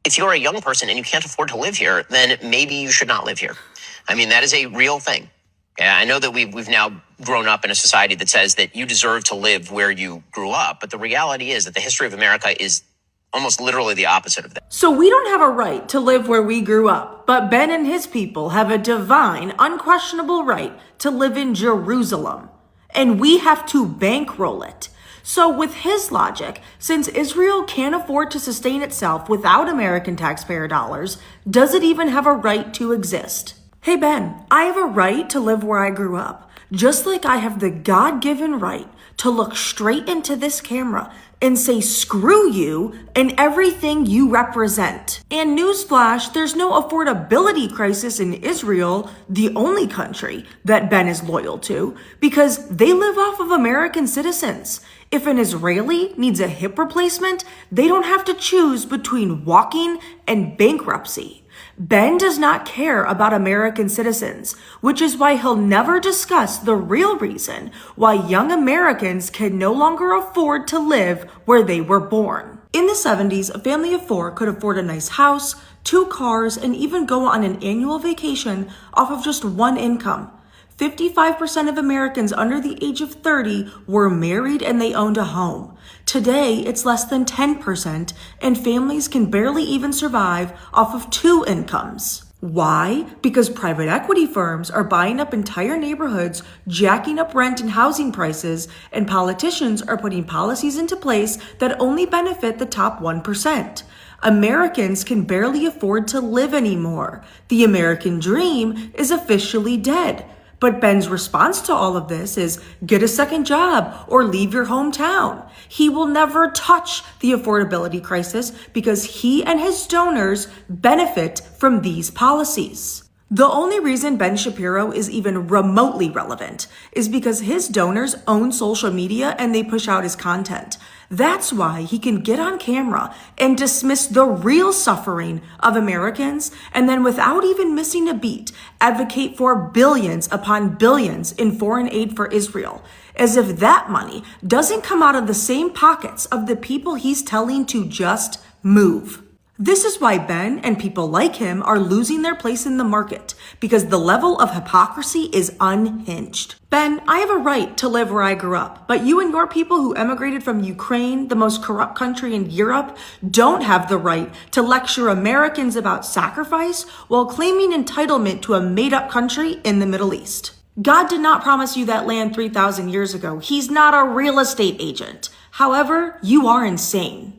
If you're a young person and you can't afford to live here, then maybe you should not live here. I mean, that is a real thing. Yeah, I know that we've now grown up in a society that says that you deserve to live where you grew up. But the reality is that the history of America is almost literally the opposite of that. So we don't have a right to live where we grew up, but Ben and his people have a divine, unquestionable right to live in Jerusalem. And we have to bankroll it. So with his logic, since Israel can't afford to sustain itself without American taxpayer dollars, does it even have a right to exist? Hey Ben, I have a right to live where I grew up, just like I have the God-given right to look straight into this camera and say screw you and everything you represent. And newsflash, there's no affordability crisis in Israel, the only country that Ben is loyal to, because they live off of American citizens. If an Israeli needs a hip replacement, they don't have to choose between walking and bankruptcy. Ben does not care about American citizens, which is why he'll never discuss the real reason why young Americans can no longer afford to live where they were born. In the 70s, a family of 4 could afford a nice house, 2 cars, and even go on an annual vacation off of just one income. 55% of Americans under the age of 30 were married and they owned a home. Today, it's less than 10%, and families can barely even survive off of 2 incomes. Why? Because private equity firms are buying up entire neighborhoods, jacking up rent and housing prices, and politicians are putting policies into place that only benefit the top 1%. Americans can barely afford to live anymore. The American dream is officially dead. But Ben's response to all of this is get a second job or leave your hometown. He will never touch the affordability crisis because he and his donors benefit from these policies. The only reason Ben Shapiro is even remotely relevant is because his donors own social media and they push out his content. That's why he can get on camera and dismiss the real suffering of Americans and then without even missing a beat, advocate for billions upon billions in foreign aid for Israel, as if that money doesn't come out of the same pockets of the people he's telling to just move. This is why Ben and people like him are losing their place in the market, because the level of hypocrisy is unhinged. Ben, I have a right to live where I grew up, but you and your people who emigrated from Ukraine, the most corrupt country in Europe, don't have the right to lecture Americans about sacrifice while claiming entitlement to a made-up country in the Middle East. God did not promise you that land 3,000 years ago. He's not a real estate agent. However, you are insane.